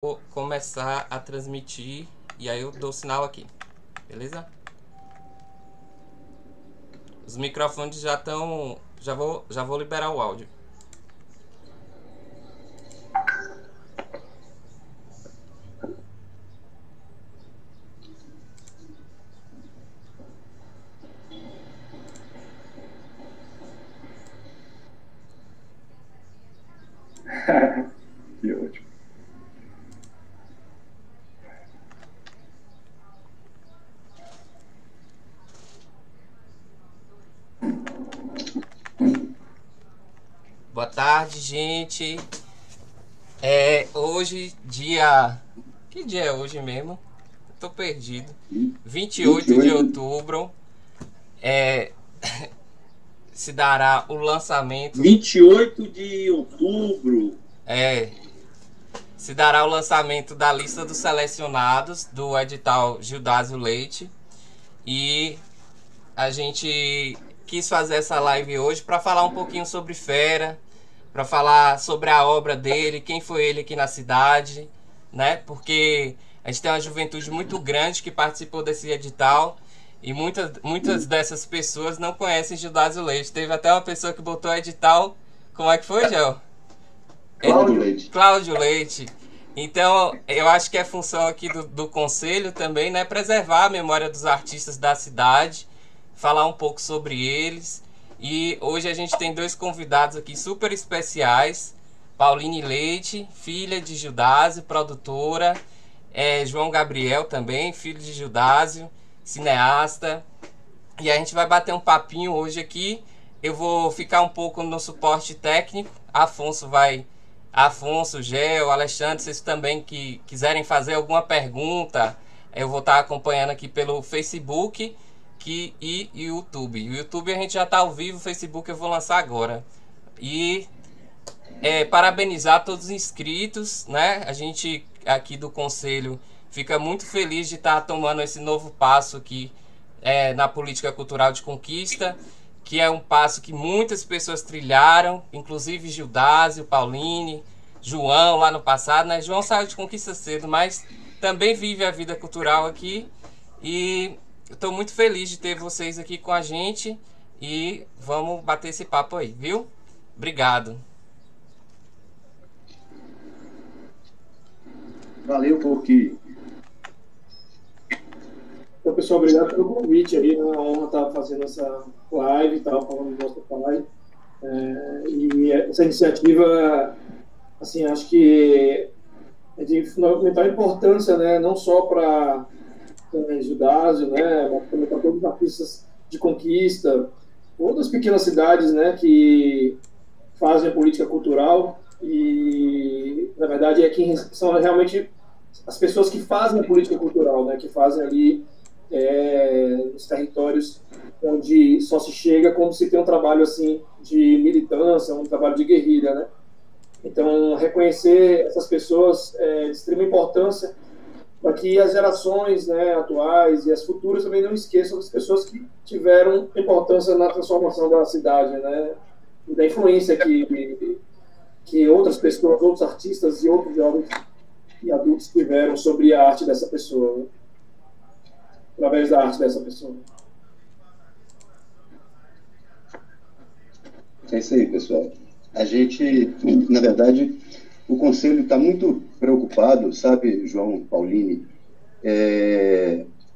Vou começar a transmitir e aí eu dou sinal aqui, beleza? Os microfones já estão, já vou liberar o áudio. Que ótimo. Boa tarde, gente. Hoje, Que dia é hoje mesmo? Eu tô perdido. 28 de 28. outubro. Se dará o lançamento. 28 de outubro. Se dará o lançamento da lista dos selecionados do edital Gildásio Leite. E a gente quis fazer essa live hoje para falar um pouquinho sobre Fera, para falar sobre a obra dele, quem foi ele aqui na cidade, né? Porque a gente tem uma juventude muito grande que participou desse edital e muitas dessas pessoas não conhecem Gildásio Leite. Teve até uma pessoa que botou edital. Como é que foi, Gel? Cláudio Leite. Então, eu acho que é função aqui do conselho também, né, preservar a memória dos artistas da cidade, falar um pouco sobre eles. E hoje a gente tem dois convidados aqui super especiais. Pauline Leite, filha de Gildásio, produtora. João Gabriel também, filho de Gildásio, cineasta. E a gente vai bater um papinho hoje aqui. Eu vou ficar um pouco no suporte técnico. Afonso, Gel, Alexandre, vocês também que quiserem fazer alguma pergunta, eu vou estar acompanhando aqui pelo Facebook e YouTube. O YouTube a gente já está ao vivo, o Facebook eu vou lançar agora. E parabenizar todos os inscritos, né? A gente aqui do Conselho fica muito feliz de estar tomando esse novo passo aqui na política cultural de conquista, que é um passo que muitas pessoas trilharam, inclusive Gildásio, Pauline, João lá no passado, né? João saiu de Conquista cedo, mas também vive a vida cultural aqui. E estou muito feliz de ter vocês aqui com a gente e vamos bater esse papo aí, viu? Obrigado. Valeu, Porque. Então, pessoal, obrigado pelo convite aí, é uma honra estar fazendo essa live e tal, falando do nosso pai. E essa iniciativa, assim, acho que é de fundamental importância, né, não só para Gildásio, né, mas também para todos os artistas de conquista, outras pequenas cidades, né, que fazem a política cultural e, na verdade, são realmente as pessoas que fazem a política cultural, né, que fazem ali nos territórios onde só se chega quando se tem um trabalho assim de militância, um trabalho de guerrilha, né? Então, reconhecer essas pessoas é de extrema importância para que as gerações, né, atuais e as futuras também não esqueçam das pessoas que tiveram importância na transformação da cidade, né? E da influência que outras pessoas, outros artistas e outros jovens e adultos tiveram sobre a arte dessa pessoa, né? Através da arte dessa pessoa. É isso aí, pessoal. A gente, na verdade, o Conselho está muito preocupado, sabe, João, Pauline,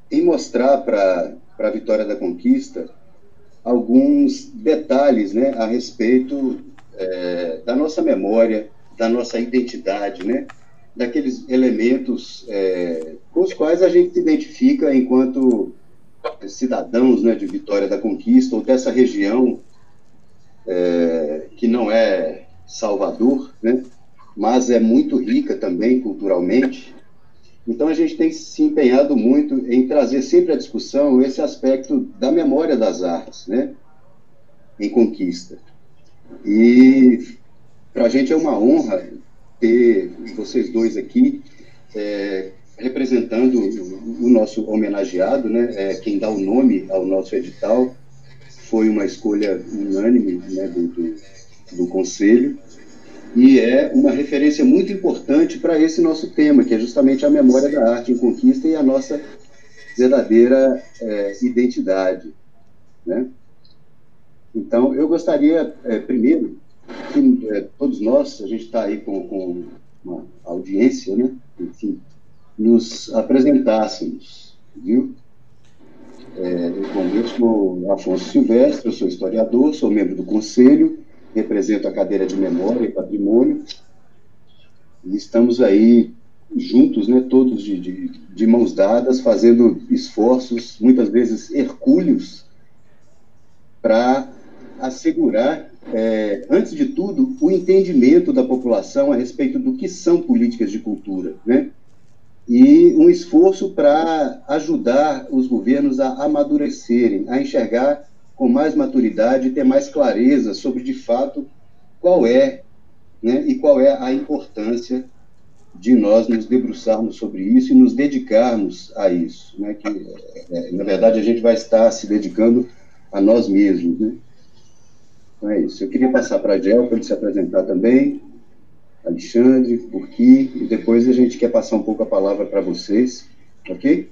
em mostrar para a Vitória da Conquista alguns detalhes, né, a respeito da nossa memória, da nossa identidade, né, daqueles elementos com os quais a gente se identifica enquanto cidadãos, né, de Vitória da Conquista, ou dessa região que não é Salvador, né, mas é muito rica também culturalmente. Então a gente tem se empenhado muito em trazer sempre à discussão esse aspecto da memória das artes, né, em Conquista. E para a gente é uma honra ter vocês dois aqui representando o nosso homenageado, né? Quem dá o nome ao nosso edital foi uma escolha unânime, né, do Conselho. e é uma referência muito importante para esse nosso tema, que é justamente a memória da arte em conquista e a nossa verdadeira identidade, né? Então, eu gostaria, primeiro, que todos nós, a gente está aí com uma audiência, né? Enfim, nos apresentássemos, viu? Eu sou Afonso Silvestre, eu sou historiador, sou membro do Conselho, represento a cadeira de Memória e Patrimônio, e estamos aí juntos, né, todos de mãos dadas, fazendo esforços, muitas vezes hercúleos, para assegurar, antes de tudo, o entendimento da população a respeito do que são políticas de cultura, né? E um esforço para ajudar os governos a amadurecerem, a enxergar com mais maturidade e ter mais clareza sobre, de fato, qual é, né, e qual é a importância de nós nos debruçarmos sobre isso e nos dedicarmos a isso, né? Que, na verdade, a gente vai estar se dedicando a nós mesmos, né? Então é isso. Eu queria passar para a Gel para ele se apresentar também, Alexandre, Burki, e depois a gente quer passar um pouco a palavra para vocês, ok?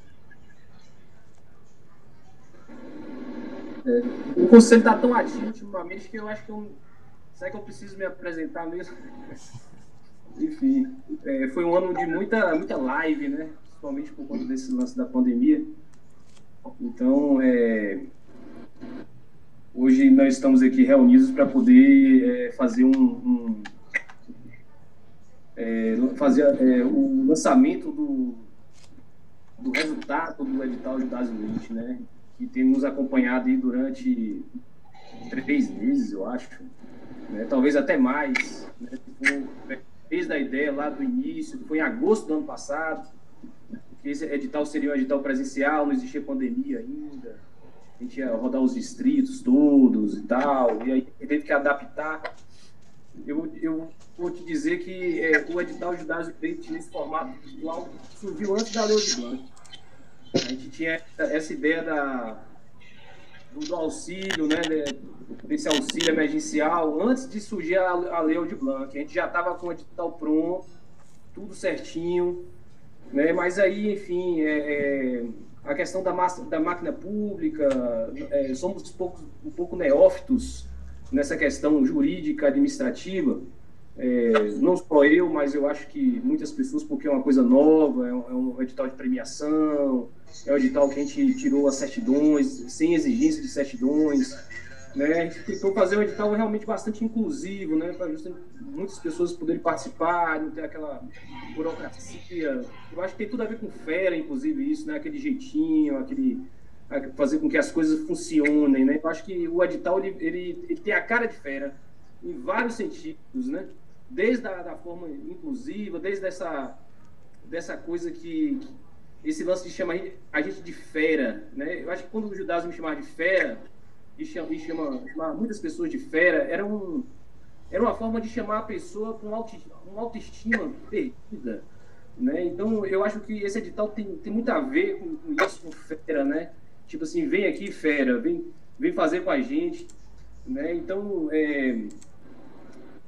O conselho está tão ativo ultimamente que eu acho que será que eu preciso me apresentar mesmo? Enfim, foi um ano de muita live, né? Principalmente por conta desse lance da pandemia. Então, hoje nós estamos aqui reunidos para poder fazer o lançamento do resultado do edital Judas Luiz, né? Que tem nos acompanhado aí durante 3 meses, eu acho, né? Talvez até mais, né? Desde a ideia lá do início, que foi em agosto do ano passado, que esse edital seria um edital presencial, não existia pandemia ainda, a gente ia rodar os distritos todos e tal, e aí teve que adaptar. Eu vou te dizer que o edital Judas Luiz nesse formato virtual surgiu antes da Lei de Blanc. A gente tinha essa ideia do auxílio, né, desse auxílio emergencial, antes de surgir a Lei de Blanc. A gente já estava com o edital pronto, tudo certinho, né, mas aí, enfim, a questão da máquina pública, somos um pouco neófitos nessa questão jurídica, administrativa, não só eu, mas eu acho que muitas pessoas, porque é uma coisa nova, é um edital de premiação, é um edital que a gente tirou as certidões, sem exigência de certidões, né? A gente tentou fazer um edital realmente bastante inclusivo, né? Para muitas pessoas poderem participar, não ter aquela burocracia. Eu acho que tem tudo a ver com fera, inclusive, isso, né? Aquele jeitinho, fazer com que as coisas funcionem, né? Eu acho que o edital ele tem a cara de fera em vários sentidos, né? Desde a forma inclusiva, desde dessa coisa que esse lance de chamar a gente de fera, né? Eu acho que quando o Judas me chamava de fera e chamava muitas pessoas de fera, era uma forma de chamar a pessoa com uma autoestima perdida, né? Então eu acho que esse edital tem muito a ver com isso, com fera, né? Tipo assim, vem aqui, fera, vem fazer com a gente, né? Então,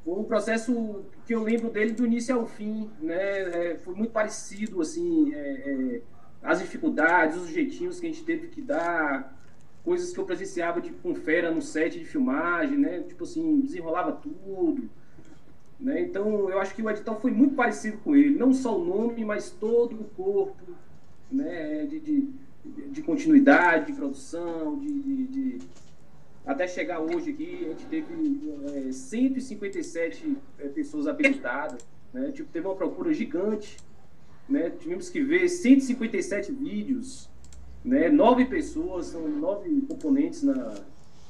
foi um processo que eu lembro dele do início ao fim, né? Foi muito parecido, assim, as dificuldades, os jeitinhos que a gente teve que dar, coisas que eu presenciava com fera no set de filmagem, né? Tipo assim, desenrolava tudo, né? Então, eu acho que o edital foi muito parecido com ele, não só o nome, mas todo o corpo, né? De continuidade, de produção, até chegar hoje aqui, a gente teve 157 pessoas habilitadas, né? Tipo, teve uma procura gigante, né? Tivemos que ver 157 vídeos, né? 9 pessoas, são 9 componentes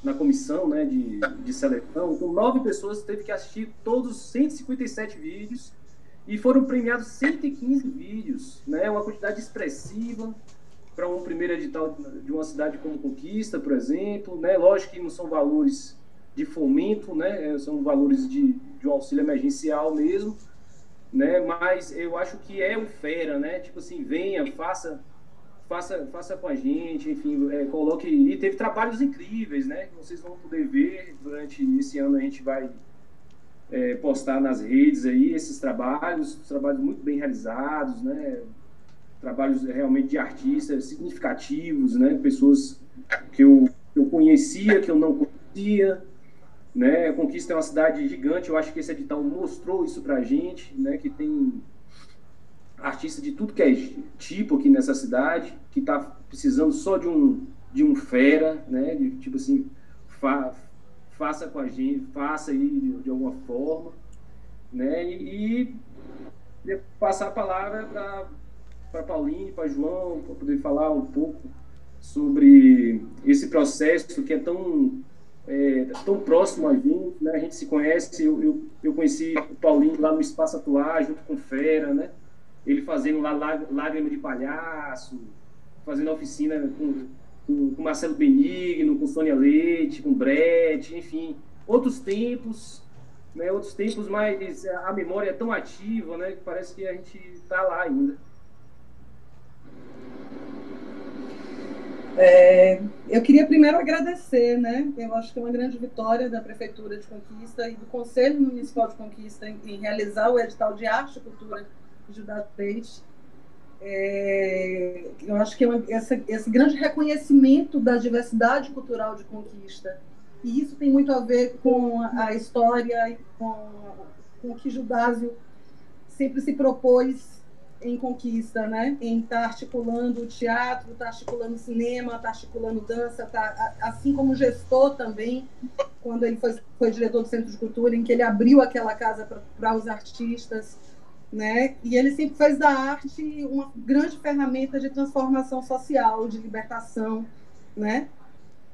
na comissão, né? de seleção. Então, 9 pessoas teve que assistir todos os 157 vídeos e foram premiados 115 vídeos, né? Uma quantidade expressiva para um primeiro edital de uma cidade como Conquista, por exemplo, né? Lógico que não são valores de fomento, né? São valores de um auxílio emergencial mesmo, né? Mas eu acho que é o fera, né? Tipo assim, venha, faça com a gente, enfim, coloque... E teve trabalhos incríveis, né? Que vocês vão poder ver durante esse ano. A gente vai postar nas redes aí esses trabalhos muito bem realizados, né? Trabalhos realmente de artistas significativos, né? Pessoas que eu conhecia, que eu não conhecia, né? A Conquista é uma cidade gigante, eu acho que esse edital mostrou isso pra gente, né? Que tem artista de tudo que é tipo aqui nessa cidade, que está precisando só de um fera, né? De, tipo assim, faça com a gente, faça aí de alguma forma, né? E passar a palavra para Pauline, para João, para poder falar um pouco sobre esse processo que é tão próximo a gente, né? A gente se conhece, eu conheci o Paulinho lá no Espaço Atuar, junto com o Fera, né? Ele fazendo lá Lágrima de Palhaço, fazendo oficina com Marcelo Benigno, com Sônia Leite, com Brett, enfim, outros tempos, né? Outros tempos, mas a memória é tão ativa, né? Que parece que a gente está lá ainda. Eu queria primeiro agradecer, né? Eu acho que é uma grande vitória da Prefeitura de Conquista e do Conselho Municipal de Conquista em realizar o edital de arte e cultura de Gildas Peixe. Eu acho que esse grande reconhecimento da diversidade cultural de Conquista, e isso tem muito a ver com a história e com o que Gildásio sempre se propôs em Conquista, né? Em estar articulando o teatro, estar articulando o cinema, estar articulando dança, assim como gestor também, quando ele foi diretor do Centro de Cultura, em que ele abriu aquela casa para os artistas, né? E ele sempre fez da arte uma grande ferramenta de transformação social, de libertação, né?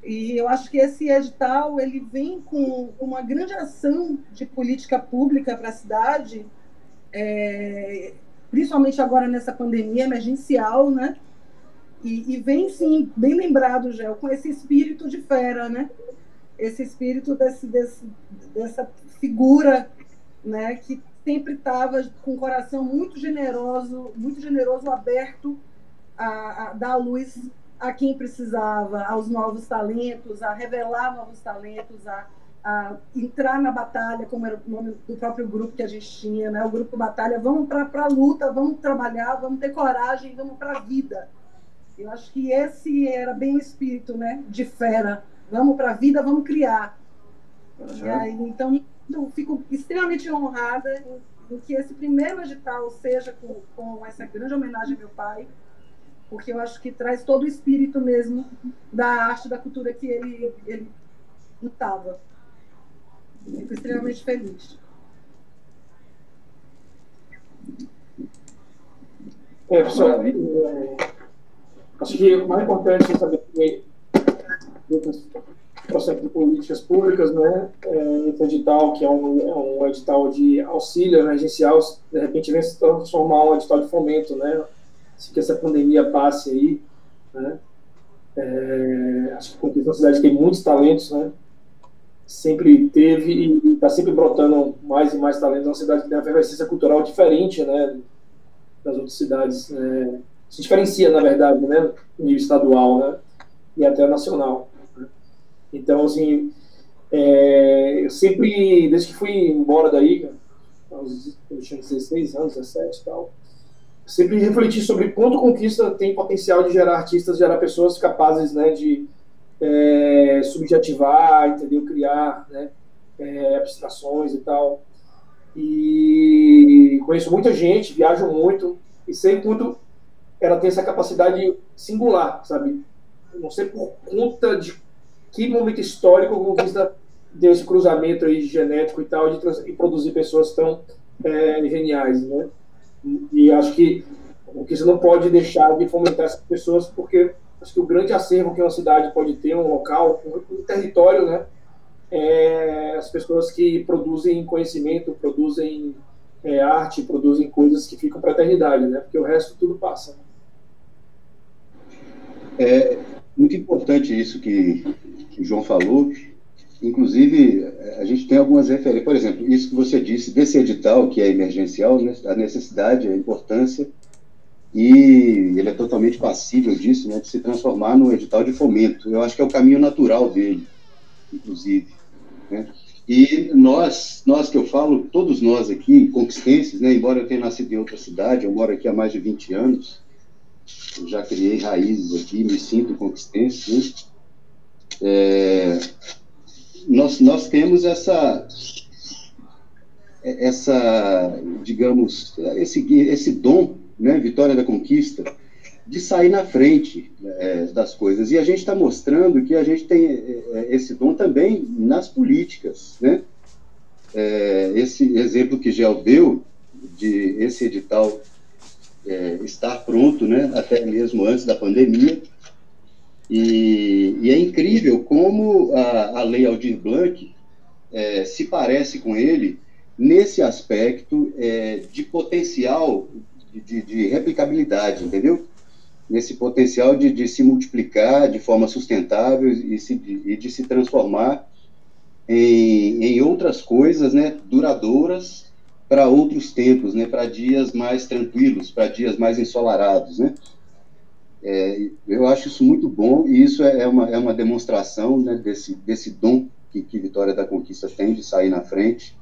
E eu acho que esse edital ele vem com uma grande ação de política pública para a cidade, principalmente agora nessa pandemia emergencial, né? E vem, sim, bem lembrado, Gel, com esse espírito de fera, né? Esse espírito dessa figura, né? Que sempre estava com o coração muito generoso, aberto a dar luz a quem precisava, aos novos talentos, a revelar novos talentos, a entrar na batalha, como era o nome do próprio grupo que a gente tinha, né? O grupo Batalha, vamos para a luta, vamos trabalhar, vamos ter coragem, vamos para a vida. Eu acho que esse era bem o espírito, né? De fera. Vamos para a vida, vamos criar. E aí, então, eu fico extremamente honrada em que esse primeiro edital seja com essa grande homenagem ao meu pai, porque eu acho que traz todo o espírito mesmo da arte, da cultura que ele lutava. Fico extremamente feliz. Pessoal, acho que o mais importante é saber que processo de políticas públicas, né? Esse edital, que é um edital de auxílio emergencial, de repente vem se transformar um edital de fomento, né? Assim que essa pandemia passe aí, né? Acho que Conquista é uma cidade que tem muitos talentos, né? Sempre teve e está sempre brotando mais e mais talentos. É uma cidade que tem uma efervescência cultural diferente, né, das outras cidades. Se diferencia, na verdade, né, no nível estadual, né, e até nacional. Né? Então, assim, eu sempre, desde que fui embora daí, eu tinha 16 anos, 17 e tal, sempre refleti sobre quanto Conquista tem potencial de gerar artistas, gerar pessoas capazes, né, de subjetivar, entendeu? Criar, né? Abstrações e tal. E conheço muita gente, viajo muito e sei quanto ela tem essa capacidade singular, sabe? Não sei por conta de que momento histórico a Conquista deu esse cruzamento aí genético e tal e produzir pessoas tão geniais, né? E acho que a Conquista não pode deixar de fomentar essas pessoas, porque acho que o grande acervo que uma cidade pode ter, um local, um território, né, as pessoas que produzem conhecimento, produzem arte, produzem coisas que ficam para a eternidade, né, porque o resto tudo passa. É muito importante isso que o João falou. Inclusive, a gente tem algumas referências. Por exemplo, isso que você disse desse edital, que é emergencial, né, a necessidade, a importância. E ele é totalmente passível disso, né, de se transformar num edital de fomento. Eu acho que é o caminho natural dele, inclusive. Né? E nós que eu falo, todos nós aqui, conquistenses, né, embora eu tenha nascido em outra cidade, eu moro aqui há mais de 20 anos, eu já criei raízes aqui, me sinto conquistense, né? Nós temos essa, digamos, esse dom, né, Vitória da Conquista, de sair na frente das coisas. E a gente está mostrando que a gente tem esse dom também nas políticas, né? Esse exemplo que Gel deu, de esse edital estar pronto, né, até mesmo antes da pandemia, e é incrível como a Lei Aldir Blanc se parece com ele nesse aspecto de potencial de replicabilidade, entendeu? Nesse potencial de se multiplicar de forma sustentável e de se transformar em outras coisas, né, duradouras para outros tempos, né, para dias mais tranquilos, para dias mais ensolarados, né? Eu acho isso muito bom, e isso é uma demonstração, né, desse dom que Vitória da Conquista tem de sair na frente.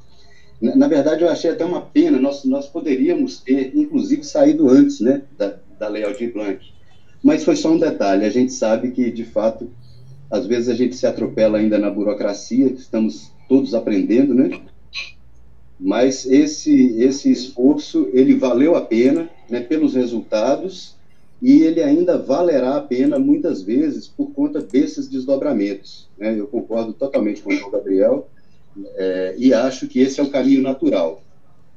Na verdade, eu achei até uma pena, nós poderíamos ter, inclusive, saído antes, né, da Lei Aldir Blanc. Mas foi só um detalhe, a gente sabe que, de fato, às vezes a gente se atropela ainda na burocracia, estamos todos aprendendo, né? Mas esse esforço, ele valeu a pena, né, pelos resultados, e ele ainda valerá a pena, muitas vezes, por conta desses desdobramentos, né? Eu concordo totalmente com o João Gabriel, e acho que esse é o caminho natural,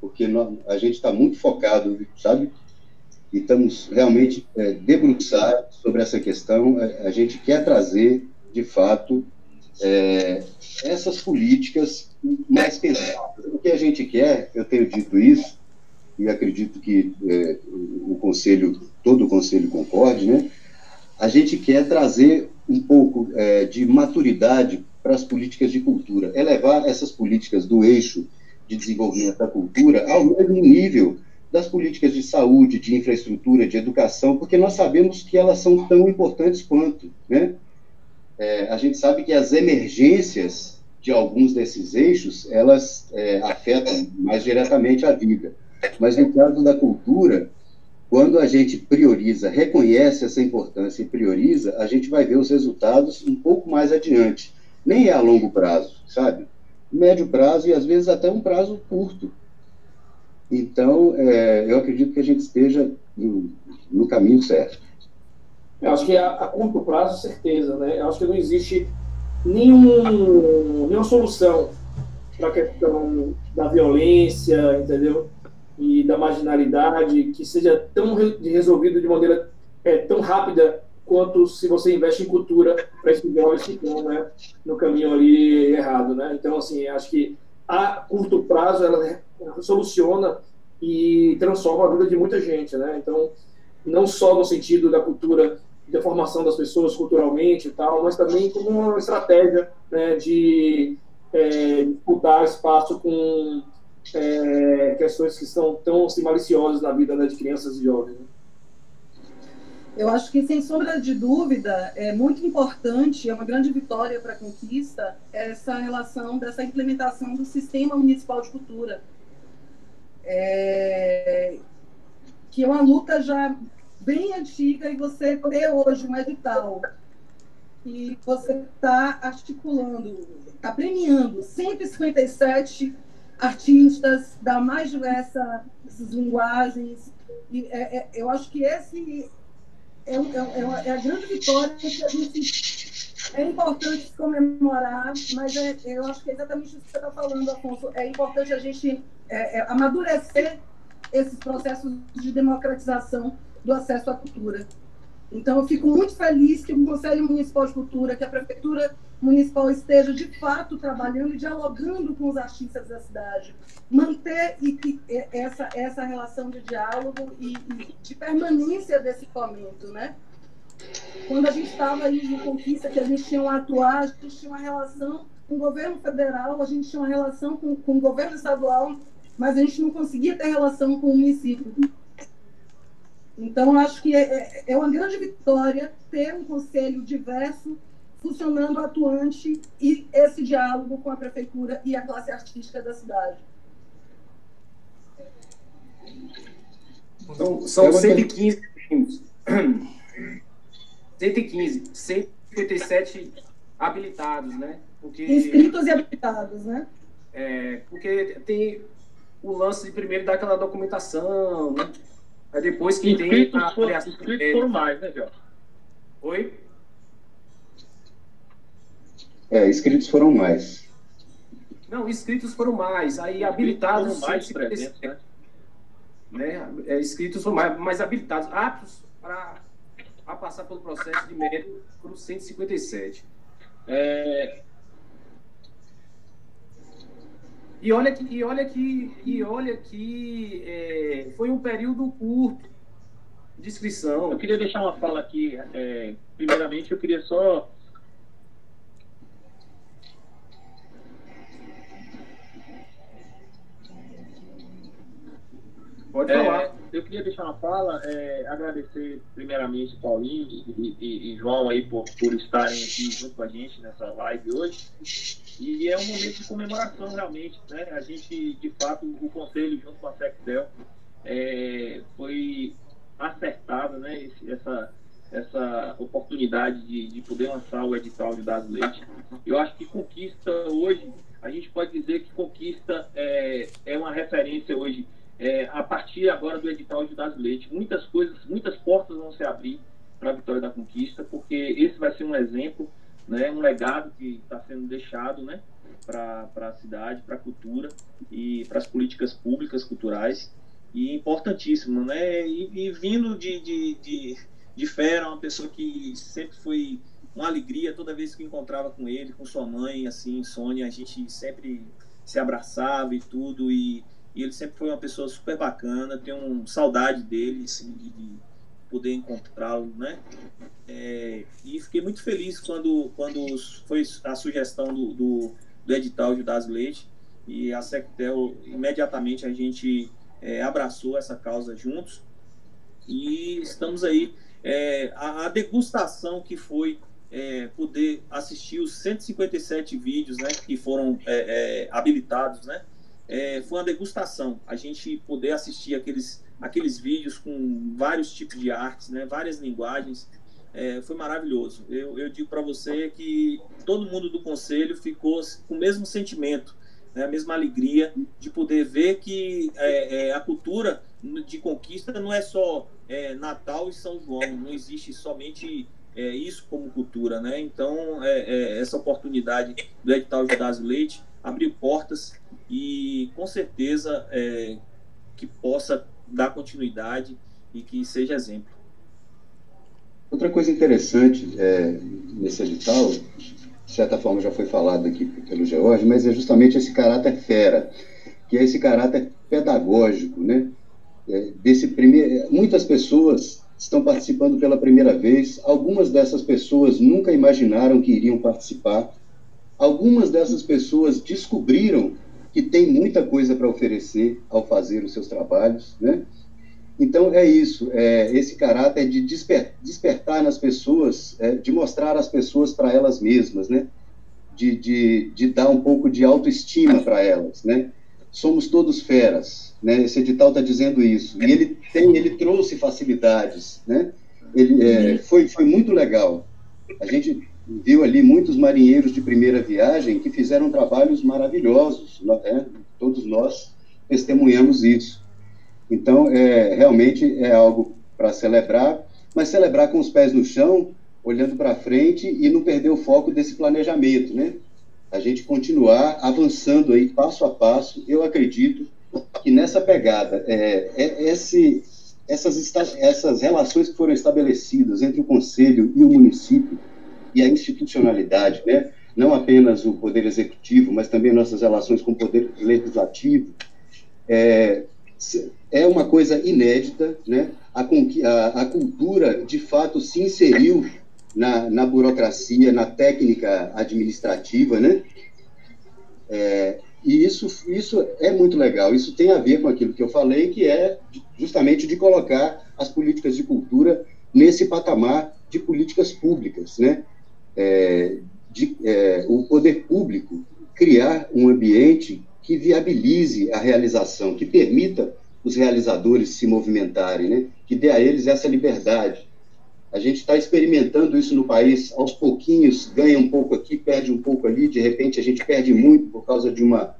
porque a gente está muito focado, sabe? E estamos realmente debruçados sobre essa questão. A gente quer trazer, de fato, essas políticas mais pensadas. O que a gente quer, eu tenho dito isso, e acredito que todo o Conselho concorde, né? A gente quer trazer um pouco de maturidade para as políticas de cultura, elevar essas políticas do eixo de desenvolvimento da cultura ao mesmo nível das políticas de saúde, de infraestrutura, de educação, porque nós sabemos que elas são tão importantes quanto, né? A gente sabe que as emergências de alguns desses eixos, elas afetam mais diretamente a vida. Mas no caso da cultura, quando a gente prioriza, reconhece essa importância e prioriza, a gente vai ver os resultados um pouco mais adiante. Nem é a longo prazo, sabe? Médio prazo e às vezes até um prazo curto. Então, eu acredito que a gente esteja no caminho certo. Eu acho que a curto prazo, certeza, né? Eu acho que não existe nenhuma solução para a questão da violência, entendeu? E da marginalidade, que seja tão resolvido de maneira tão rápida quanto se você investe em cultura para esses jovens que estão, né, no caminho ali errado, né? Então, assim, acho que a curto prazo ela soluciona e transforma a vida de muita gente, né? Então, não só no sentido da cultura, da formação das pessoas culturalmente e tal, mas também como uma estratégia, né, de disputar espaço com questões que são tão assim, maliciosas na vida, né, de crianças e jovens, né? Eu acho que, sem sombra de dúvida, é muito importante, é uma grande vitória para a Conquista, essa relação dessa implementação do Sistema Municipal de Cultura, que é uma luta já bem antiga, e você ter hoje um edital e você está articulando, está premiando 157 artistas da mais diversas linguagens, e eu acho que esse é a grande vitória que a gente é importante comemorar, mas eu acho que é exatamente isso que você está falando, Afonso. É importante a gente amadurecer esses processos de democratização do acesso à cultura. Então, eu fico muito feliz que o Conselho Municipal de Cultura, que a Prefeitura Municipal esteja, de fato, trabalhando e dialogando com os artistas da cidade. Manter essa relação de diálogo e de permanência desse fomento, né? Quando a gente estava aí no Conquista, que a gente tinha uma atuar, a gente tinha uma relação com o governo federal, a gente tinha uma relação com o governo estadual, mas a gente não conseguia ter relação com o município. Então, acho que é uma grande vitória ter um conselho diverso, funcionando, atuante, e esse diálogo com a prefeitura e a classe artística da cidade? Então, são 115 prêmios. 115, 157 habilitados, né? Porque, inscritos e habilitados, né? Porque tem o lance de primeiro daquela documentação, né? Aí depois que inscritos tem a avaliação. Inscritos foram mais, né, Jorge? Oi? Inscritos foram mais. Não, inscritos foram mais. Aí habilitados foram mais 157, 300, né? Inscritos foram mais habilitados, aptos a passar pelo processo de mérito foram 157. E olha que foi um período curto de inscrição. Eu queria deixar uma fala aqui. Primeiramente, eu queria só... Pode falar. Eu queria deixar uma fala, agradecer primeiramente Paulinho e João aí por estarem aqui junto com a gente nessa live hoje. E é um momento de comemoração realmente, né? A gente, de fato, o Conselho junto com a Sectel foi acertada, né? Essa oportunidade de poder lançar o edital de Dados Leite. Eu acho que Conquista hoje, a gente pode dizer que Conquista é uma referência hoje. A partir agora do edital de Dados Leite, muitas portas vão se abrir para a vitória da Conquista, porque esse vai ser um exemplo, né, um legado que está sendo deixado, né, para a cidade, para a cultura e para as políticas públicas culturais, e importantíssimo, né, e vindo de Fera, uma pessoa que sempre foi uma alegria toda vez que eu encontrava com ele, com sua mãe, assim, Sônia, a gente sempre se abraçava e tudo, e ele sempre foi uma pessoa super bacana, tenho saudade dele, assim, de poder encontrá-lo, né? E fiquei muito feliz quando foi a sugestão do edital de Dados Leite, e a Sectel, imediatamente a gente abraçou essa causa juntos, e estamos aí. A degustação que foi poder assistir os 157 vídeos, né, que foram habilitados, né? Foi uma degustação, a gente poder assistir aqueles vídeos com vários tipos de artes, né, várias linguagens, foi maravilhoso. Eu digo para você que todo mundo do Conselho ficou com o mesmo sentimento, né, a mesma alegria de poder ver que a cultura de Conquista não é só Natal e São João, não existe somente isso como cultura, né? Então, essa oportunidade do edital de Dados Leite abriu portas e, com certeza, que possa dar continuidade e que seja exemplo. Outra coisa interessante nesse edital, de certa forma já foi falado aqui pelo George, mas é justamente esse caráter fera, que é esse caráter pedagógico, né? Muitas pessoas estão participando pela primeira vez, algumas dessas pessoas nunca imaginaram que iriam participar, algumas dessas pessoas descobriram que tem muita coisa para oferecer ao fazer os seus trabalhos, né? Então, é isso, esse caráter de despertar nas pessoas, de mostrar às pessoas para elas mesmas, né? De dar um pouco de autoestima para elas, né? Somos todos feras, né? Esse edital está dizendo isso, e ele trouxe facilidades, né? Foi muito legal. A gente viu ali muitos marinheiros de primeira viagem que fizeram trabalhos maravilhosos, né? Todos nós testemunhamos isso. Então, realmente é algo para celebrar, mas celebrar com os pés no chão, olhando para frente e não perder o foco desse planejamento, né? A gente continuar avançando aí passo a passo. Eu acredito que nessa pegada, essas relações que foram estabelecidas entre o Conselho e o município e a institucionalidade, né? Não apenas o Poder Executivo, mas também nossas relações com o Poder Legislativo, é uma coisa inédita, né? A cultura, de fato, se inseriu na burocracia, na técnica administrativa, né? E isso é muito legal. Isso tem a ver com aquilo que eu falei, que é justamente de colocar as políticas de cultura nesse patamar de políticas públicas, né? o poder público criar um ambiente que viabilize a realização, que permita os realizadores se movimentarem, né? Que dê a eles essa liberdade. A gente está experimentando isso no país, aos pouquinhos, ganha um pouco aqui, perde um pouco ali, de repente a gente perde muito por causa de uma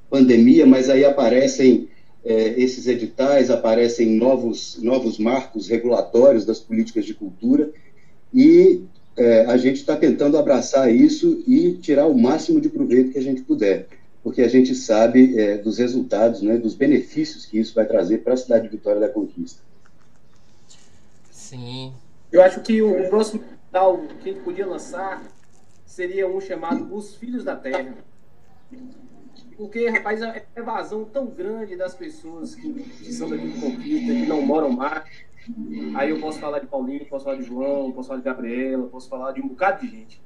pandemia, mas aí aparecem esses editais, aparecem novos marcos regulatórios das políticas de cultura, e a gente está tentando abraçar isso e tirar o máximo de proveito que a gente puder, porque a gente sabe dos resultados, né, dos benefícios que isso vai trazer para a cidade de Vitória da Conquista. Sim. Eu acho que o próximo edital que a gente podia lançar seria um chamado Os Filhos da Terra. Porque, rapaz, é uma evasão tão grande das pessoas que são daqui de Conquista, que não moram mais. Aí eu posso falar de Paulinho, posso falar de João, posso falar de Gabriela, posso falar de um bocado de gente,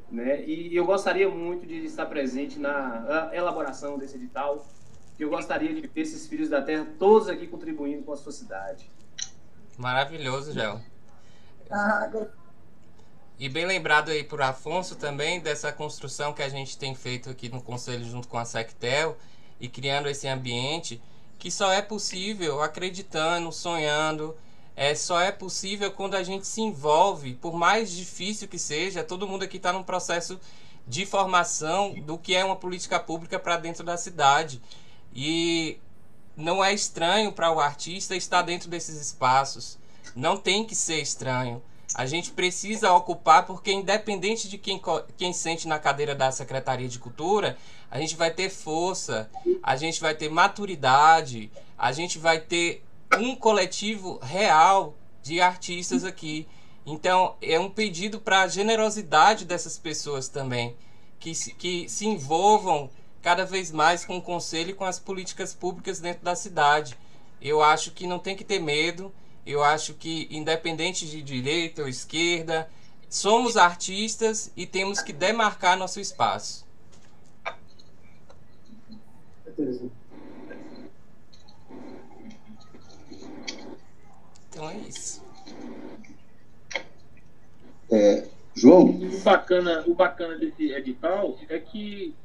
né? E eu gostaria muito de estar presente na elaboração desse edital, que eu gostaria de ver esses filhos da terra todos aqui contribuindo com a sua cidade. Maravilhoso, Gel. E bem lembrado aí por Afonso também dessa construção que a gente tem feito aqui no Conselho junto com a Sectel e criando esse ambiente que só é possível acreditando, sonhando, só é possível quando a gente se envolve, por mais difícil que seja. Todo mundo aqui está num processo de formação do que é uma política pública para dentro da cidade, e não é estranho para o artista estar dentro desses espaços, não tem que ser estranho. A gente precisa ocupar, porque independente de quem sente na cadeira da Secretaria de Cultura, a gente vai ter força, a gente vai ter maturidade, a gente vai ter um coletivo real de artistas aqui. Então, é um pedido para a generosidade dessas pessoas também, que se envolvam cada vez mais com o Conselho e com as políticas públicas dentro da cidade. Eu acho que não tem que ter medo. Eu acho que, independente de direita ou esquerda, somos artistas e temos que demarcar nosso espaço. Então é isso. João? O bacana desse edital é que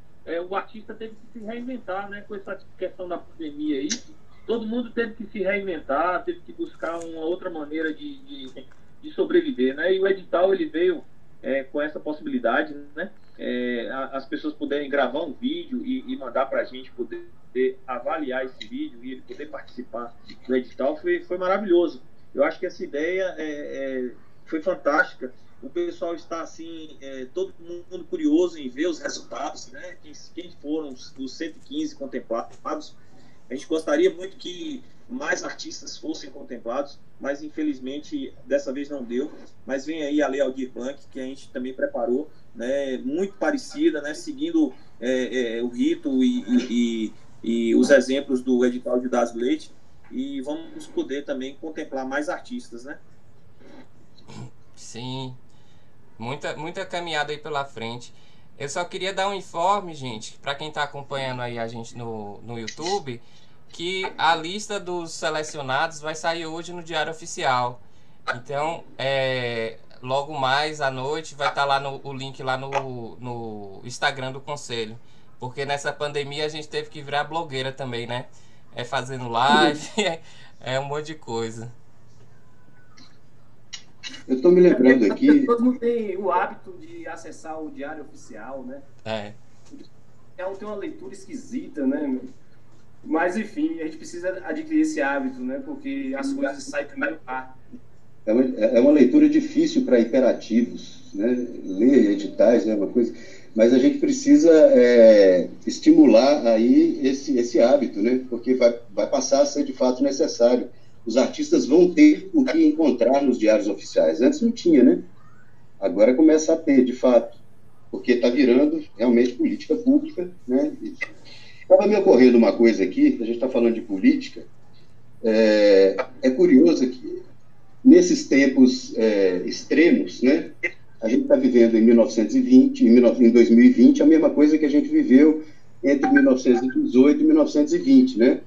o artista teve que se reinventar, né, com essa questão da pandemia aí. Todo mundo teve que se reinventar, teve que buscar uma outra maneira de sobreviver, né? E o edital ele veio com essa possibilidade, né? As pessoas puderem gravar um vídeo e mandar para a gente poder avaliar esse vídeo e ele poder participar do edital foi maravilhoso. Eu acho que essa ideia foi fantástica. O pessoal está assim, todo mundo curioso em ver os resultados, né? Quem foram os 115 contemplados. A gente gostaria muito que mais artistas fossem contemplados, mas infelizmente dessa vez não deu. Mas vem aí a Lei Aldir Blanc, que a gente também preparou, né, muito parecida, né, seguindo o rito e os exemplos do edital de Dásio Leite, e vamos poder também contemplar mais artistas, né? Sim, muita caminhada aí pela frente. Eu só queria dar um informe, gente, para quem está acompanhando aí a gente no YouTube, que a lista dos selecionados vai sair hoje no Diário Oficial. Então, logo mais à noite vai estar lá o link lá no Instagram do Conselho. Porque nessa pandemia a gente teve que virar blogueira também, né? Fazendo live, um monte de coisa. Eu estou me lembrando aqui... Todo mundo tem o hábito de acessar o Diário Oficial, né? Tem uma leitura esquisita, né? Mas, enfim, a gente precisa adquirir esse hábito, né? Porque as coisas saem primeiro lá. É uma leitura difícil para hiperativos, né? Ler editais é uma coisa... Mas a gente precisa estimular aí esse hábito, né? Porque vai passar a ser de fato necessário. Os artistas vão ter o que encontrar nos diários oficiais. Antes não tinha, né? Agora começa a ter, de fato, porque está virando realmente política pública, né? Estava me ocorrendo uma coisa aqui, a gente está falando de política, é curioso que nesses tempos extremos, né? A gente está vivendo em 1920, em 2020, a mesma coisa que a gente viveu entre 1918 e 1920, né?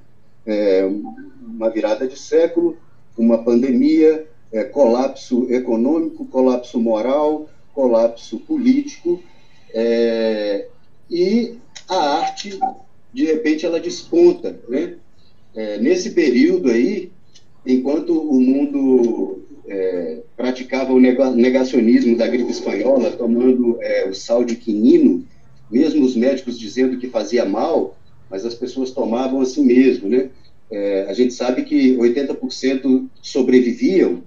Uma virada de século, uma pandemia, colapso econômico, colapso moral, colapso político, e a arte, de repente, ela desponta, né? Nesse período aí, enquanto o mundo praticava o negacionismo da gripe espanhola, tomando o sal de quinino, mesmo os médicos dizendo que fazia mal, mas as pessoas tomavam assim mesmo, né? A gente sabe que 80% sobreviviam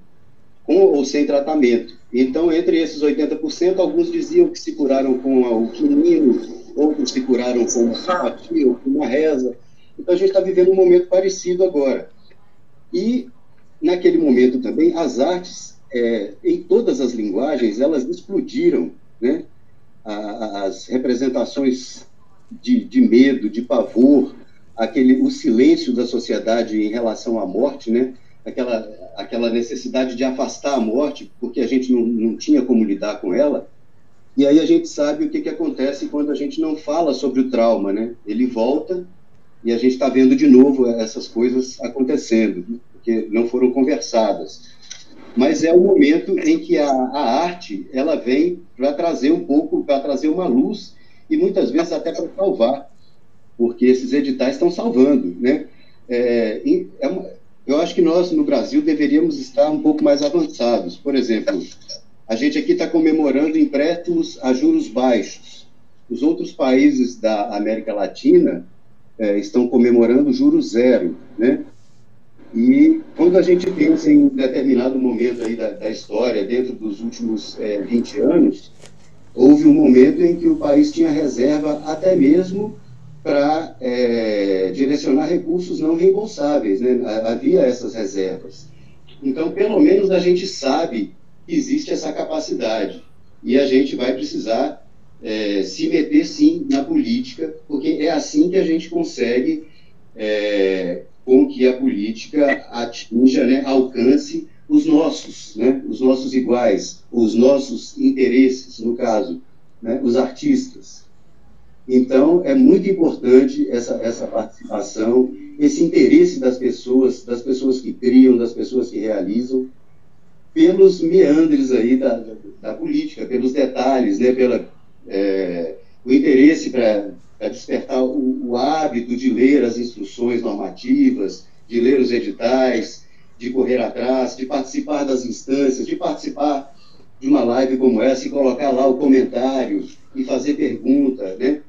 com ou sem tratamento. Então, entre esses 80%, alguns diziam que se curaram com o quinino, outros se curaram com uma simpatia ou com uma reza. Então, a gente está vivendo um momento parecido agora. E, naquele momento também, as artes, em todas as linguagens, elas explodiram, né? As representações de medo, de pavor, o silêncio da sociedade em relação à morte, né? Aquela necessidade de afastar a morte, porque a gente não tinha como lidar com ela. E aí a gente sabe o que acontece quando a gente não fala sobre o trauma, né? Ele volta e a gente está vendo de novo essas coisas acontecendo, porque não foram conversadas. Mas é o momento em que a arte, ela vem para trazer um pouco, para trazer uma luz, e muitas vezes até para salvar, porque esses editais estão salvando, né? Eu acho que nós, no Brasil, deveríamos estar um pouco mais avançados. Por exemplo, a gente aqui está comemorando empréstimos a juros baixos. Os outros países da América Latina estão comemorando juros zero, né? E quando a gente pensa em um determinado momento aí da história, dentro dos últimos 20 anos, houve um momento em que o país tinha reserva até mesmo para direcionar recursos não reembolsáveis, né? Havia essas reservas. Então, pelo menos a gente sabe que existe essa capacidade, e a gente vai precisar se meter, sim, na política, porque é assim que a gente consegue com que a política atinja, né, alcance os nossos, né, os nossos iguais, os nossos interesses, no caso, né, os artistas. Então, é muito importante essa participação, esse interesse das pessoas que criam, das pessoas que realizam, pelos meandres aí da política, pelos detalhes, né, o interesse para despertar o hábito de ler as instruções normativas, de ler os editais, de correr atrás, de participar das instâncias, de participar de uma live como essa e colocar lá o comentário e fazer pergunta, né?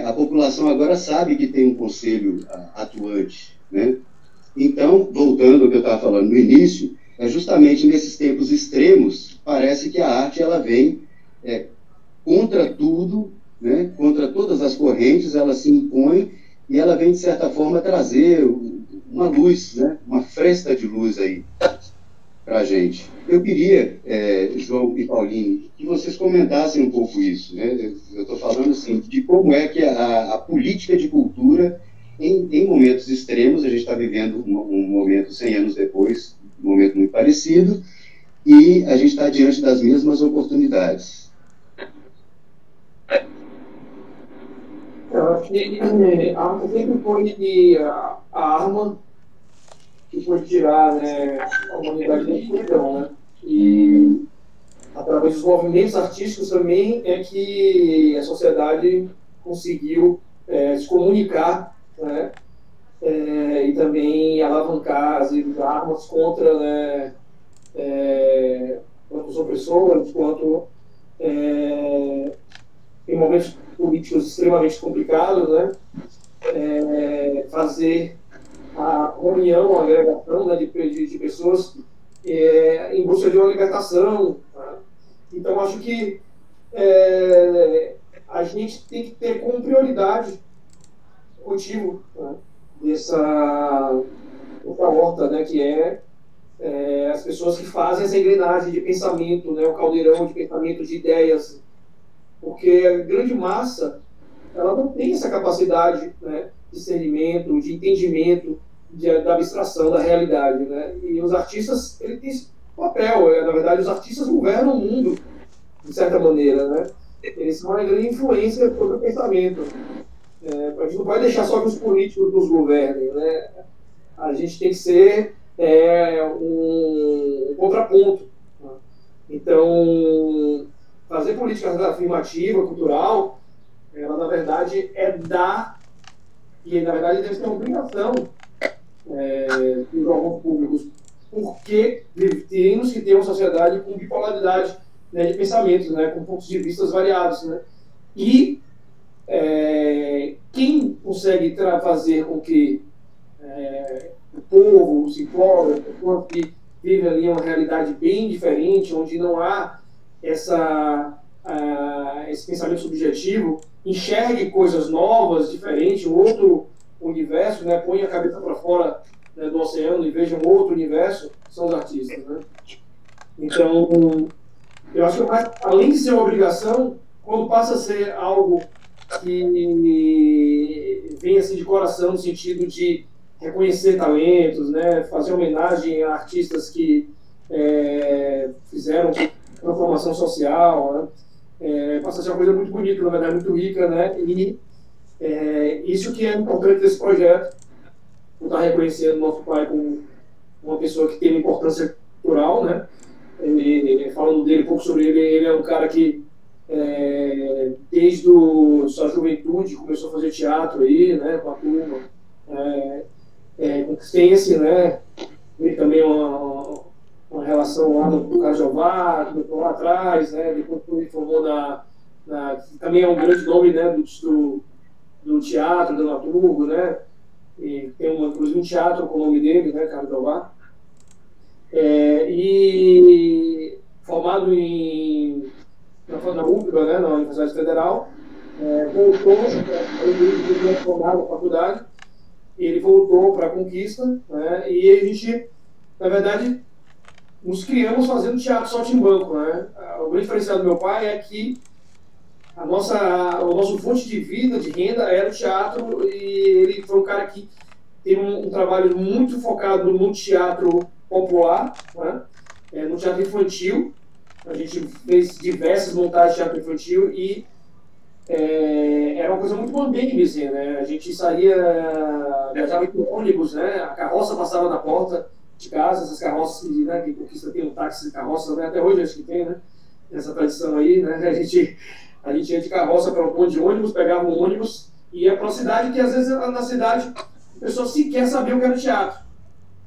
A população agora sabe que tem um conselho atuante, né? Então, voltando ao que eu estava falando no início, justamente nesses tempos extremos, parece que a arte ela vem contra tudo, né? Contra todas as correntes, ela se impõe e ela vem, de certa forma, trazer uma luz, né? Uma fresta de luz aí para a gente. Eu queria, João e Paulinho, que vocês comentassem um pouco isso, né? Eu estou falando assim, de como é que a política de cultura, em momentos extremos, a gente está vivendo um momento 100 anos depois, um momento muito parecido, e a gente está diante das mesmas oportunidades. Eu acho que a arte sempre foi a arma que foi tirar, né, a humanidade da escuridão, né? E através dos movimentos artísticos também é que a sociedade conseguiu se comunicar, né? E também alavancar as armas contra, né, os opressores, quanto em momentos políticos extremamente complicados, né? Fazer a união, a agregação, né, de pessoas em busca de uma libertação. Tá? Então, acho que a gente tem que ter como prioridade o motivo, né, dessa horta, né, que as pessoas que fazem essa engrenagem de pensamento, né, o caldeirão de pensamento, de ideias, porque a grande massa ela não tem essa capacidade, né, de discernimento, de entendimento, da abstração da realidade, né? E os artistas, eles têm esse papel, na verdade, os artistas governam o mundo, de certa maneira, né? Eles são uma grande influência sobre o pensamento. A gente não pode deixar só que os políticos nos governem, né? A gente tem que ser um contraponto. Né? Então, fazer política afirmativa, cultural, ela, na verdade, é dar, e, na verdade, deve ser uma obrigação dos órgãos públicos, porque temos que ter uma sociedade com bipolaridade, né, de pensamentos, né, com pontos de vista variados, né? E quem consegue fazer com que o povo, os povos, as pessoas que vivem ali uma realidade bem diferente, onde não há esse pensamento subjetivo, enxergue coisas novas, diferentes, um outro universo, né, põe a cabeça para fora, né, do oceano e veja um outro universo, são os artistas, né? Então, eu acho que além de ser uma obrigação, quando passa a ser algo que vem assim de coração, no sentido de reconhecer talentos, né, fazer homenagem a artistas que fizeram transformação social, né, passa a ser uma coisa muito bonita, na verdade, muito rica, né, e isso que é importante desse projeto, por estar reconhecendo nosso pai como uma pessoa que tem uma importância cultural, né, falando dele um pouco sobre ele, ele é um cara que desde sua juventude começou a fazer teatro aí, né, com a turma, com Cristense, né, ele também uma relação lá no Cajová, que começou lá atrás, né, depois ele formou também é um grande nome, né, do teatro, do dramaturgo, né, e tem inclusive um teatro com o nome dele, né, Cajová, e formado na UFBA, né, na Universidade Federal, voltou, ele formado na faculdade, ele voltou para a Conquista, né, e a gente, na verdade, nos criamos fazendo teatro saltimbanco, né. O grande diferencial do meu pai é que o nosso fonte de vida, de renda, era o teatro, e ele foi um cara que teve um trabalho muito focado no teatro popular, né, no teatro infantil. A gente fez diversas montagens de teatro infantil e era uma coisa muito mambembe, assim, né? A gente viajava com ônibus, né? A carroça passava na porta de casa, essas carroças, né, que Conquista tem um táxi de carroça, né? Até hoje acho que tem, né? Essa tradição aí, né? A gente ia de carroça para um ponto de ônibus, pegava um ônibus e ia para uma cidade que às vezes na cidade a pessoa sequer sabia o que era teatro.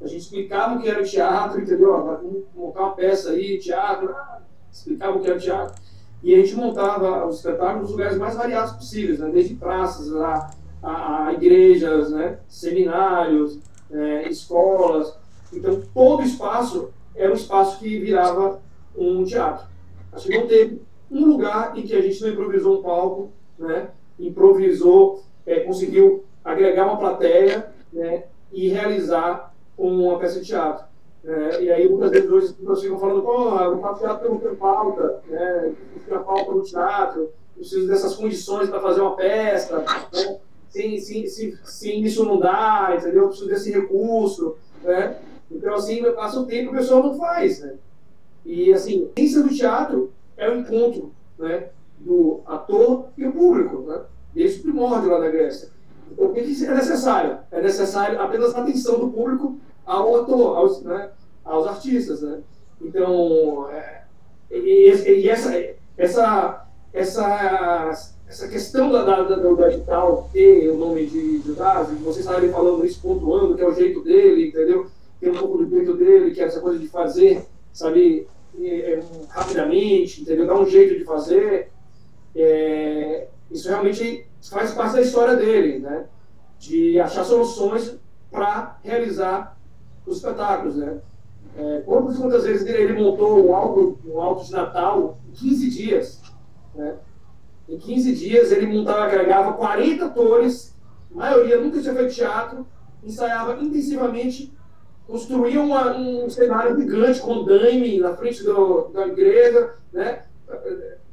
A gente explicava o que era teatro, entendeu? Vamos montar uma peça aí, teatro, explicava o que era teatro. E a gente montava os espetáculos nos lugares mais variados possíveis, né? Desde praças a igrejas, né? Seminários, escolas. Então, todo espaço era um espaço que virava um teatro. Acho que não teve um lugar em que a gente não improvisou um palco, né? Conseguiu agregar uma plateia, né? E realizar uma peça de teatro. E aí, muitas vezes, hoje, as pessoas ficam falando, eu faço teatro porque eu não tenho pauta, né? Eu tenho pauta no teatro, preciso dessas condições para fazer uma peça, né? Sem isso não dá, entendeu? Eu preciso desse recurso, né? Então, assim, passa o tempo e o pessoal não faz, né? E, assim, a essência do teatro é o encontro, né, do ator e o público, né? Desde o primórdio lá da Grécia. Então, o que é necessário? É necessário apenas a atenção do público ao ator, aos artistas, né? Então, essa questão do edital ter o nome de Dásio, vocês estavam falando isso, pontuando, que é o jeito dele, entendeu? Tem um pouco do jeito dele, que é essa coisa de fazer, sabe, rapidamente, entendeu? Dar um jeito de fazer. Isso realmente faz parte da história dele, né? De achar soluções para realizar os espetáculos, né? Quantas vezes ele montou um alto de Natal em 15 dias, né? Em 15 dias ele agregava 40 atores, a maioria nunca tinha feito teatro, ensaiava intensivamente, construía um cenário gigante com andaime na frente da igreja, né?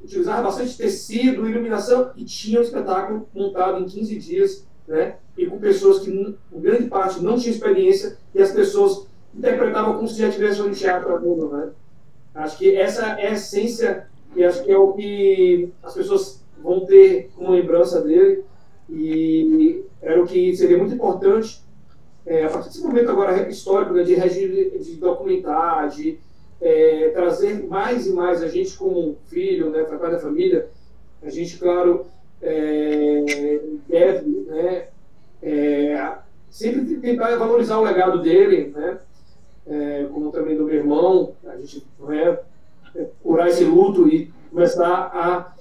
Utilizava bastante tecido, iluminação, e tinha um espetáculo montado em 15 dias, né? E com pessoas que, em grande parte, não tinham experiência, e as pessoas interpretavam como se já tivessem um teatro mundo, né? Acho que essa é a essência, e acho que é o que as pessoas vão ter como lembrança dele, e era o que seria muito importante, a partir desse momento agora histórico, né, de documentar, de trazer trazer mais e mais a gente como filho, né, para cada família, a gente, claro, deve, né, sempre tentar valorizar o legado dele, né, como também do meu irmão, a gente curar esse luto e começar a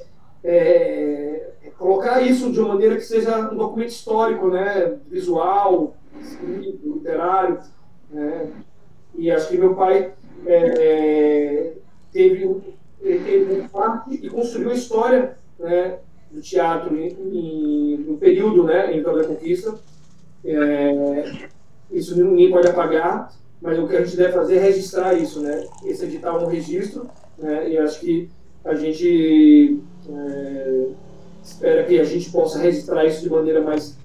colocar isso de uma maneira que seja um documento histórico, né, visual, escrito, literário, né, e acho que meu pai teve um parte e construiu a história, né, do teatro no período, né, em Vitória da Conquista. Isso ninguém pode apagar, mas o que a gente deve fazer é registrar isso, né? Esse edital é um registro, né? E acho que a gente espera que a gente possa registrar isso de maneira mais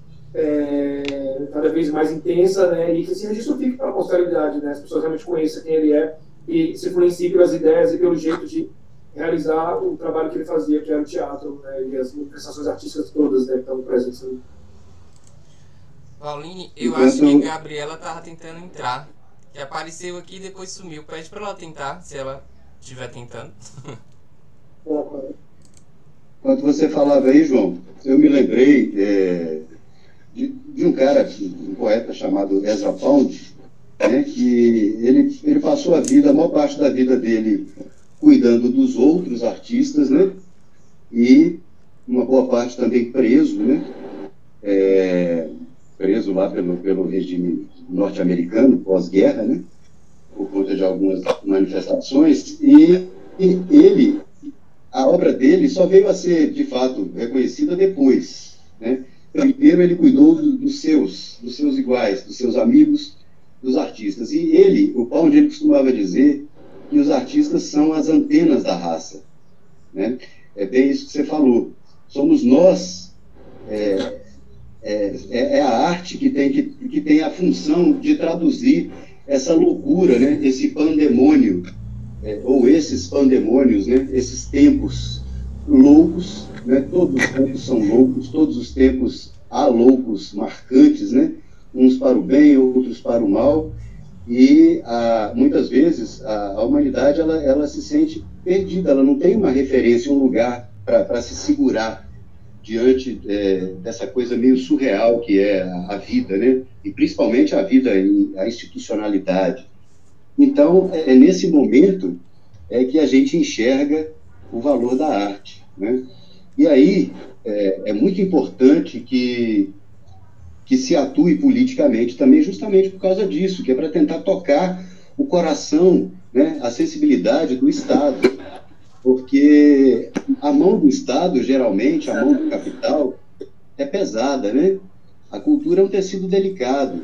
cada vez mais intensa, né? E que esse registro fique para a posteridade, né? As pessoas realmente conheçam quem ele é e se influenciem pelas ideias e pelo jeito de realizar o trabalho que ele fazia, que era o teatro, né? E as manifestações artísticas todas, né, que estão presentes ali. Paulinho, eu acho que a Gabriela estava tentando entrar. Que apareceu aqui e depois sumiu. Pede para ela tentar, se ela estiver tentando. Quando você falava aí, João, eu me lembrei de um cara, um poeta chamado Ezra Pound, né, que ele passou a maior parte da vida dele cuidando dos outros artistas, né, e uma boa parte também preso, né, preso lá pelo regime norte-americano, pós-guerra, né, por conta de algumas manifestações, e a obra dele só veio a ser, de fato, reconhecida depois, né. Primeiro ele cuidou dos seus iguais, dos seus amigos, dos artistas, e o Pound, ele costumava dizer que os artistas são as antenas da raça, né. É bem isso que você falou, somos nós, a arte que tem a função de traduzir essa loucura, né, esse pandemônio, ou esses pandemônios, né, esses tempos loucos, né, todos os tempos são loucos, todos os tempos há loucos marcantes, né, uns para o bem, outros para o mal, e muitas vezes a humanidade ela se sente perdida, ela não tem uma referência, um lugar para se segurar diante dessa coisa meio surreal que é a vida, né? E principalmente a vida, a institucionalidade. Então, é nesse momento que a gente enxerga o valor da arte, né? E aí, é muito importante que se atue politicamente também, justamente por causa disso, que é para tentar tocar o coração, né, a sensibilidade do Estado. Porque a mão do Estado, geralmente, a mão do capital, é pesada, né? A cultura é um tecido delicado.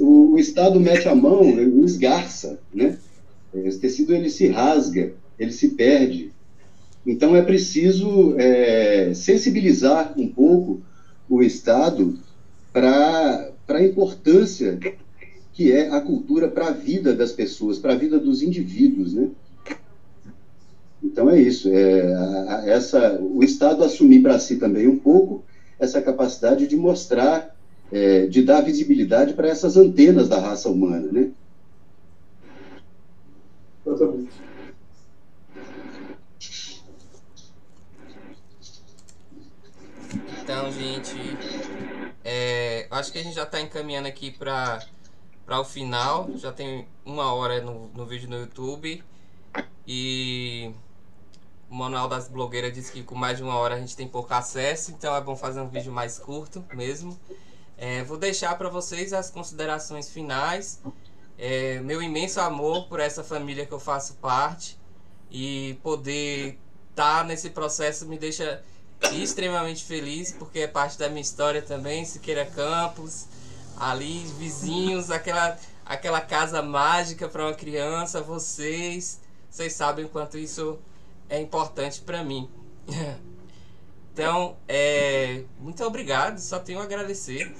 O Estado mete a mão, ele esgarça, né? Esse tecido, ele se rasga, ele se perde. Então, é preciso sensibilizar um pouco o Estado para a importância que é a cultura para a vida das pessoas, para a vida dos indivíduos, né? Então é isso, o Estado assumir para si também um pouco essa capacidade de mostrar, de dar visibilidade para essas antenas da raça humana, né? Exatamente. Então, gente, acho que a gente já está encaminhando aqui para o final. Já tem 1 hora no vídeo no YouTube. E o Manual das Blogueiras disse que com mais de 1 hora a gente tem pouco acesso, então é bom fazer um vídeo mais curto mesmo. Vou deixar para vocês as considerações finais. Meu imenso amor por essa família que eu faço parte, e poder estar nesse processo me deixa extremamente feliz, porque é parte da minha história também. Siqueira Campos, ali vizinhos, aquela casa mágica para uma criança. Vocês sabem o quanto isso é importante para mim. Então, muito obrigado, só tenho a agradecer.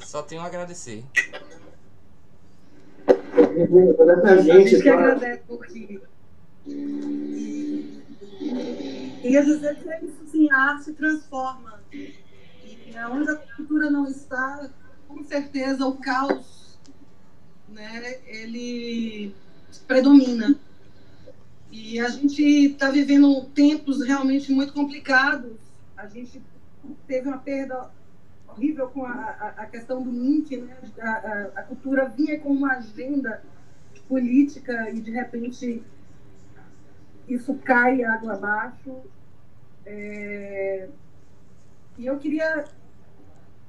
A gente que agradece porque queria dizer que é isso, sim, a arte transforma, e onde a cultura não está, com certeza o caos, né, ele predomina. E E a gente está vivendo tempos realmente muito complicados. A gente teve uma perda horrível com a questão do MINC, né? A cultura vinha com uma agenda política e, de repente, isso cai água abaixo. E eu queria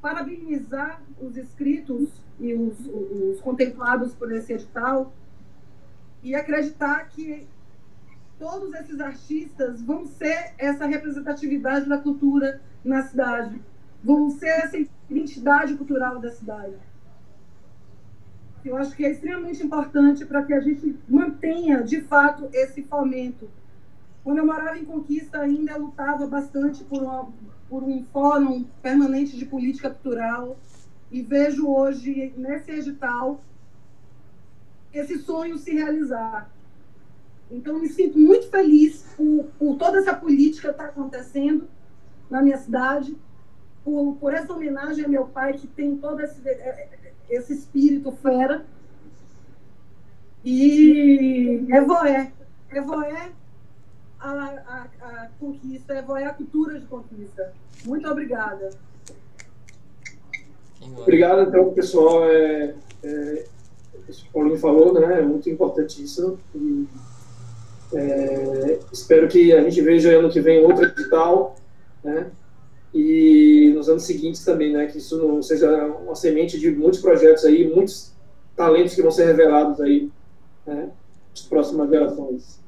parabenizar os inscritos e os contemplados por esse edital e acreditar que todos esses artistas vão ser essa representatividade da cultura na cidade, vão ser essa identidade cultural da cidade. Eu acho que é extremamente importante para que a gente mantenha, de fato, esse fomento. Quando eu morava em Conquista, ainda eu lutava bastante por um fórum permanente de política cultural e vejo hoje, nesse edital, esse sonho se realizar. Então, me sinto muito feliz por toda essa política que está acontecendo na minha cidade, por essa homenagem a meu pai, que tem todo esse espírito fera. E Evoé a Conquista, Evoé a cultura de Conquista. Muito obrigada. Obrigado, então, pessoal. Isso que o Paulinho falou, né, é muito importantíssimo. E, espero que a gente veja ano que vem outro edital, né, e nos anos seguintes também, né, que isso não seja uma semente de muitos projetos aí, muitos talentos que vão ser revelados aí, né, nas próximas gerações.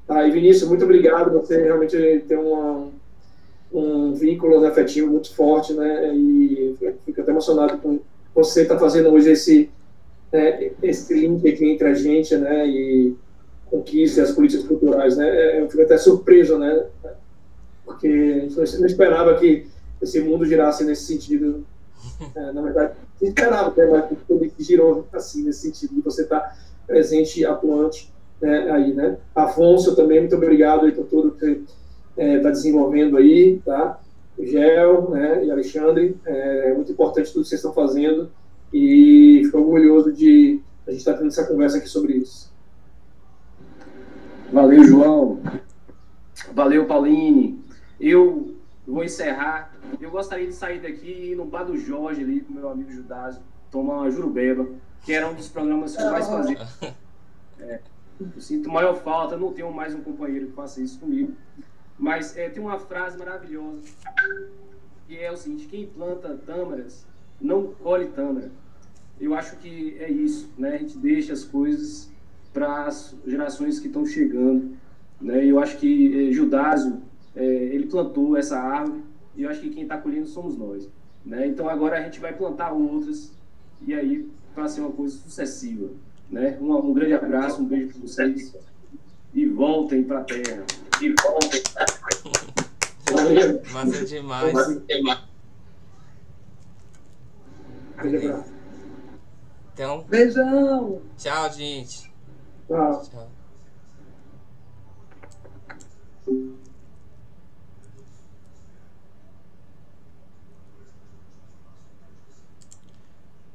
Tá, e Vinícius, muito obrigado, você realmente tem um vínculo afetivo muito forte, né, e fico até emocionado com você estar fazendo hoje esse link aqui entre a gente, né, e Conquista e as políticas culturais, né, eu fico até surpreso, né, porque a gente não esperava que esse mundo girasse nesse sentido, na verdade, a gente esperava, né, mas tudo que girou assim, nesse sentido, de você estar presente e atuante, né, aí, né. Afonso também, muito obrigado aí por tudo que está desenvolvendo aí, tá, Gel, né, e Alexandre, é muito importante tudo que vocês estão fazendo e fico orgulhoso de a gente estar tendo essa conversa aqui sobre isso. Valeu, João. Valeu, Pauline. Eu vou encerrar. Eu gostaria de sair daqui e ir no bar do Jorge ali com meu amigo Judásio, tomar uma jurubeba, que era um dos programas que eu mais fazia. Eu sinto maior falta, não tenho mais um companheiro que faça isso comigo. Mas tem uma frase maravilhosa, que é o seguinte: quem planta tâmaras não colhe tâmara. Eu acho que é isso, né? A gente deixa as coisas para as gerações que estão chegando, né? Eu acho que Judásio, ele plantou essa árvore, e eu acho que quem está colhendo somos nós, né? Então agora a gente vai plantar outras, e aí para ser uma coisa sucessiva, né? Um grande abraço, um beijo para vocês, e voltem para a terra. E voltem. Mas é demais. Então, beijão. tchau, gente. Tchau. Tchau.